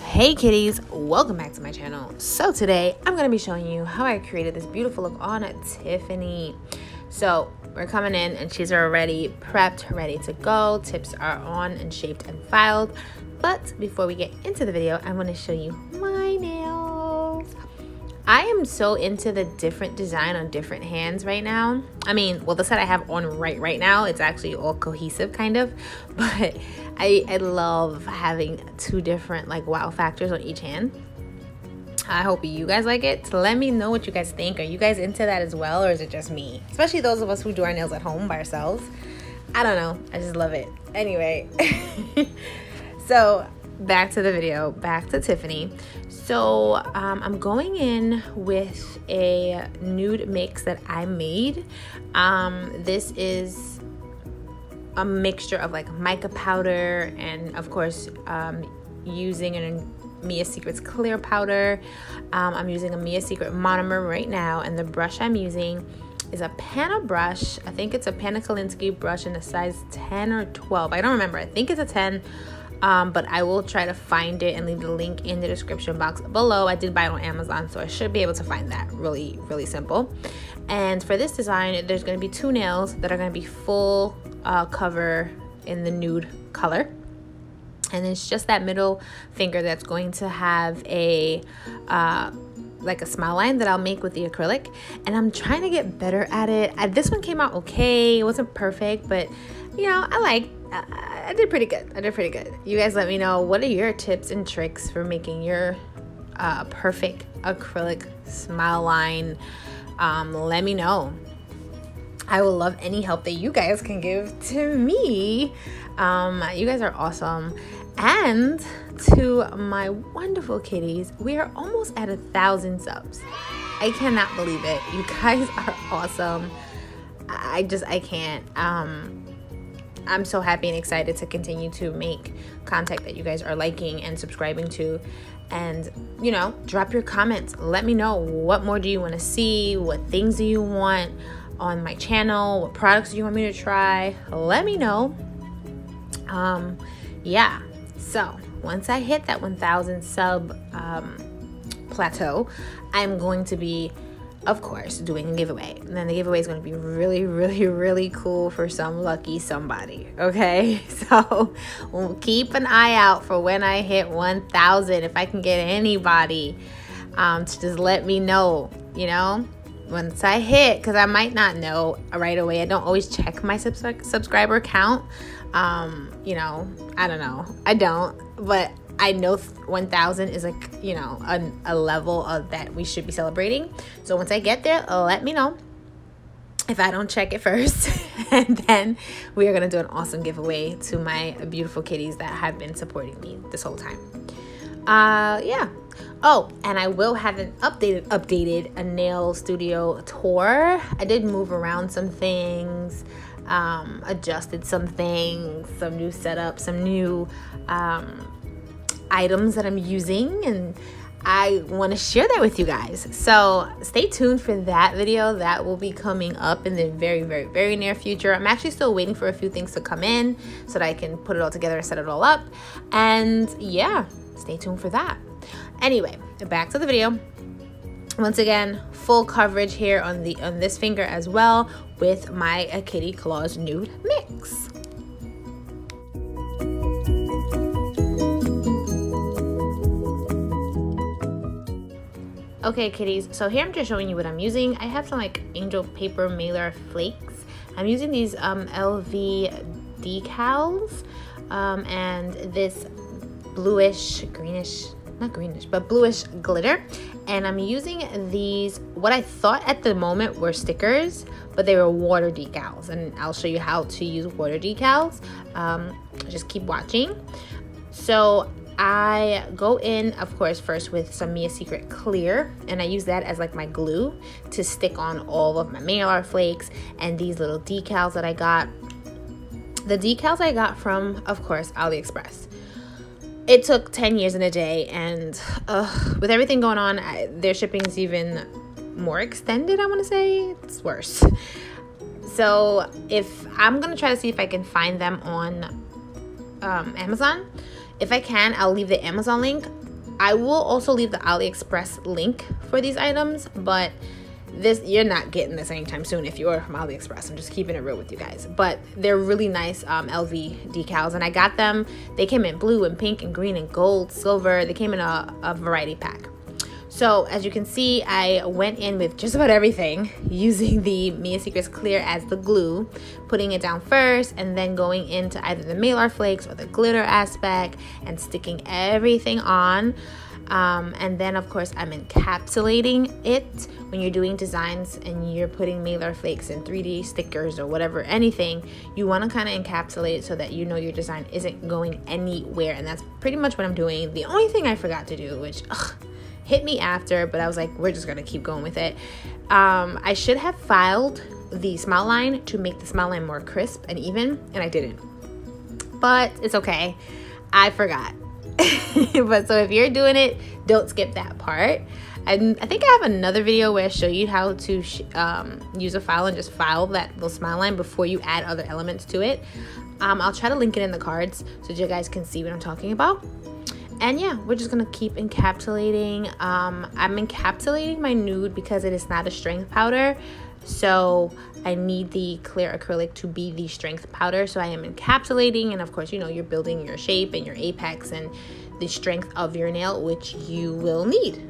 Hey kitties, welcome back to my channel. So today I'm going to be showing you how I created this beautiful look on Tiffany. So we're coming in and she's already prepped, ready to go. Tips are on and shaped and filed. But before we get into the video, I want to show you my nails. I am so into the different design on different hands right now. I mean, well, the set I have on right now, it's actually all cohesive kind of, but I love having two different like wow factors on each hand. I hope you guys like it. So let me know what you guys think. Are you guys into that as well, or is it just me? Especially those of us who do our nails at home by ourselves. I don't know. I just love it. Anyway, so back to the video, back to Tiffany. So I'm going in with a nude mix that I made. This is a mixture of like mica powder and of course using an Mia Secrets clear powder. I'm using a Mia Secret monomer right now, and the brush I'm using is a PANA brush. I think it's a PANA KOLINSKY brush in a size 10 or 12. I don't remember. I think it's a 10. But I will try to find it and leave the link in the description box below. I did buy it on Amazon, so I should be able to find that. Really, really simple. And for this design, there's going to be two nails that are going to be full cover in the nude color. And it's just that middle finger that's going to have a like a smile line that I'll make with the acrylic. And I'm trying to get better at it. This one came out okay. It wasn't perfect, but you know, I did pretty good. I did pretty good. You guys let me know, what are your tips and tricks for making your perfect acrylic smile line? Let me know. I will love any help that you guys can give to me. You guys are awesome. And to my wonderful kitties, we are almost at 1,000 subs. I cannot believe it. You guys are awesome. I can't. I'm so happy and excited to continue to make content that you guys are liking and subscribing to. And, you know, drop your comments. Let me know, what more do you want to see? What things do you want on my channel? What products do you want me to try? Let me know. Yeah. So once I hit that 1,000 sub plateau, I'm going to be, of course, doing a giveaway. And then the giveaway is going to be really, really, really cool for some lucky somebody. Okay, so we'll keep an eye out for when I hit 1,000. If I can get anybody to just let me know, you know, once I hit, because I might not know right away. I don't always check my subscriber count. You know, I don't know. I don't, but I know 1,000 is like, you know, a level of that we should be celebrating. So once I get there, let me know if I don't check it first. And then we are going to do an awesome giveaway to my beautiful kitties that have been supporting me this whole time. Yeah. Oh, and I will have an updated a nail studio tour. I did move around some things, adjusted some things, some new setup, some new items that I'm using, and I want to share that with you guys. So stay tuned for that video. That will be coming up in the very, very, very near future. I'm actually still waiting for a few things to come in so that I can put it all together and set it all up. And yeah, stay tuned for that. Anyway, back to the video. Once again, full coverage here on this finger as well with my Kitty Claws nude mix. Okay, kitties, so here I'm just showing you what I'm using. I have some like angel paper mailer flakes. I'm using these LV decals and this bluish, greenish, not greenish, but bluish glitter. And I'm using these, what I thought at the moment were stickers, but they were water decals. And I'll show you how to use water decals. Just keep watching. So I go in, of course, first with some Mia Secret clear, and I use that as like my glue to stick on all of my Mylar flakes and these little decals that I got. The decals I got from, of course, AliExpress. It took 10 years and a day, and with everything going on, their shipping is even more extended, I want to say. It's worse. So if I'm going to try to see if I can find them on Amazon. If I can, I'll leave the Amazon link. I will also leave the AliExpress link for these items, but this, you're not getting this anytime soon if you order from AliExpress. I'm just keeping it real with you guys. But they're really nice LV decals, and I got them. They came in blue and pink and green and gold, silver. They came in a variety pack. So as you can see, I went in with just about everything, using the Mia Secrets Clear as the glue, putting it down first, and then going into either the Mylar Flakes or the glitter aspect and sticking everything on. And then of course I'm encapsulating it. When you're doing designs and you're putting Mylar Flakes and 3D stickers or whatever, anything, you want to kind of encapsulate it so that you know your design isn't going anywhere. And that's pretty much what I'm doing. The only thing I forgot to do, which hit me after, but I was like, we're just gonna keep going with it. I should have filed the smile line to make the smile line more crisp and even, and I didn't. But it's okay, I forgot. But so if you're doing it, don't skip that part. And I think I have another video where I show you how to use a file and just file that little smile line before you add other elements to it. I'll try to link it in the cards so that you guys can see what I'm talking about. And yeah, we're just gonna keep encapsulating. I'm encapsulating my nude because it is not a strength powder, so I need the clear acrylic to be the strength powder. So I am encapsulating, and of course, you know, you're building your shape and your apex and the strength of your nail, which you will need.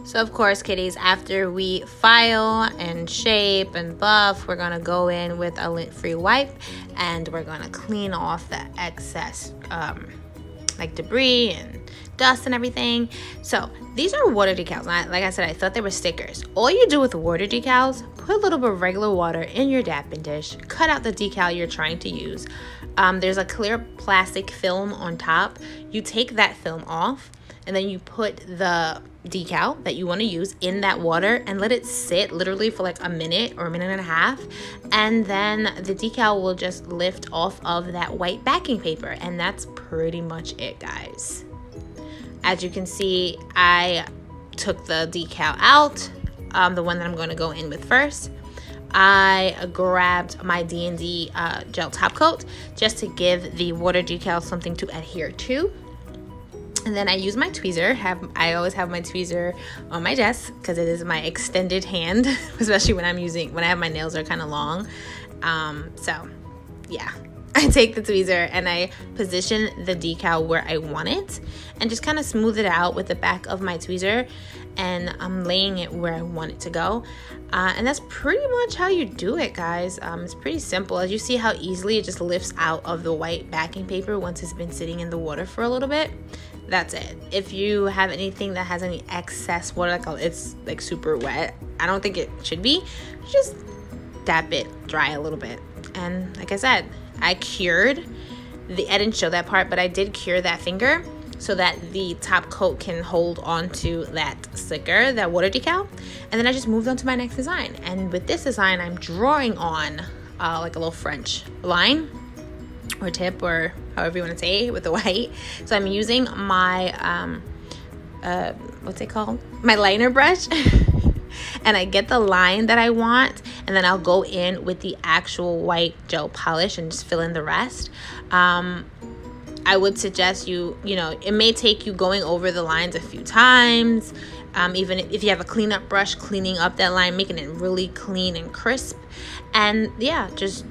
So of course, kitties, after we file and shape and buff, we're gonna go in with a lint-free wipe and we're gonna clean off the excess like debris and dust and everything. So these are water decals. Like I said, I thought they were stickers. All you do with water decals, put a little bit of regular water in your dapping dish, cut out the decal you're trying to use. There's a clear plastic film on top. You take that film off, and then you put the decal that you want to use in that water and let it sit literally for like a minute or a minute and a half, and then the decal will just lift off of that white backing paper, and that's pretty much it, guys. As you can see, I took the decal out, the one that I'm going to go in with first. I grabbed my D&D gel top coat just to give the water decal something to adhere to. And then I use my tweezer. I always have my tweezer on my desk because it is my extended hand, especially when I have my nails are kind of long. So yeah, I take the tweezer and I position the decal where I want it and just kind of smooth it out with the back of my tweezer, and I'm laying it where I want it to go. And that's pretty much how you do it, guys. It's pretty simple. As you see how easily it just lifts out of the white backing paper once it's been sitting in the water for a little bit. That's it. If you have anything that has any excess water, like it's like super wet, I don't think it should be, just dab it dry a little bit. And like I said, I didn't show that part, but I did cure that finger so that the top coat can hold on to that sticker, that water decal. And then I just moved on to my next design. And with this design, I'm drawing on like a little French line or tip, or however you want to say it, with the white. So I'm using my what's it called, my liner brush and I get the line that I want, and then I'll go in with the actual white gel polish and just fill in the rest. I would suggest you know, it may take you going over the lines a few times Even if you have a cleanup brush, cleaning up that line, making it really clean and crisp. And yeah, just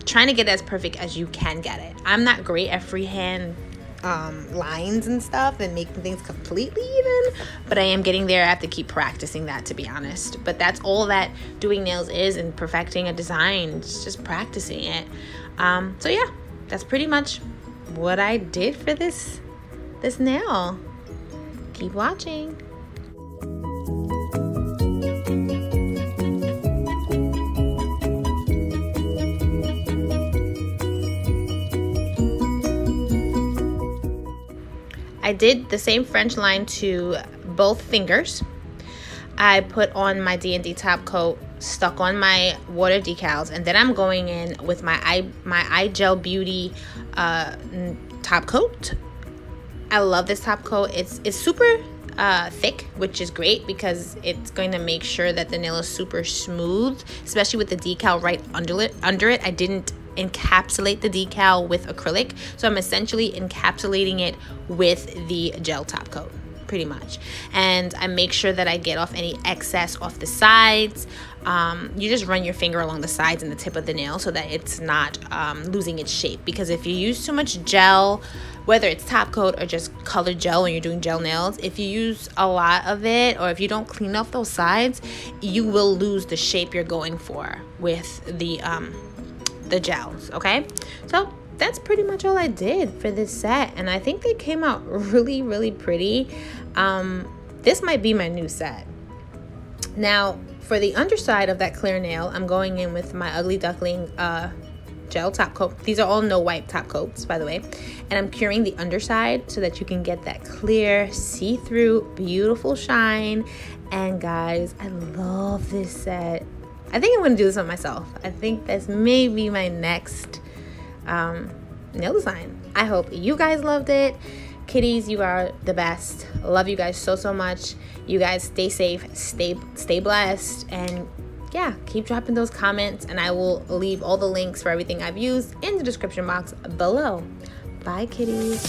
trying to get as perfect as you can get it. I'm not great at freehand lines and stuff and making things completely even, but I am getting there. I have to keep practicing that, to be honest. But that's all that doing nails is, and perfecting a design. It's just practicing it. So yeah, that's pretty much what I did for this nail. Keep watching. I did the same French line to both fingers. I put on my D&D top coat, stuck on my water decals, and then I'm going in with my IGEL Beauty top coat. I love this top coat. It's super thick, which is great because it's going to make sure that the nail is super smooth, especially with the decal right under it. I didn't encapsulate the decal with acrylic, so I'm essentially encapsulating it with the gel top coat, pretty much. And I make sure that I get off any excess off the sides. You just run your finger along the sides and the tip of the nail so that it's not losing its shape, because if you use too much gel, whether it's top coat or just colored gel when you're doing gel nails, if you use a lot of it or if you don't clean off those sides, you will lose the shape you're going for with the gels. Okay, so that's pretty much all I did for this set, and I think they came out really, really pretty. This might be my new set. Now, for the underside of that clear nail, I'm going in with my Ugly Duckling gel top coat. These are all no wipe top coats, by the way, and I'm curing the underside so that you can get that clear, see-through, beautiful shine. And guys, I love this set. I think I'm going to do this on myself. I think that's maybe my next nail design. I hope you guys loved it. Kitties, you are the best. Love you guys so, so much. You guys stay safe, stay blessed, and yeah, keep dropping those comments, and I will leave all the links for everything I've used in the description box below. Bye, kitties.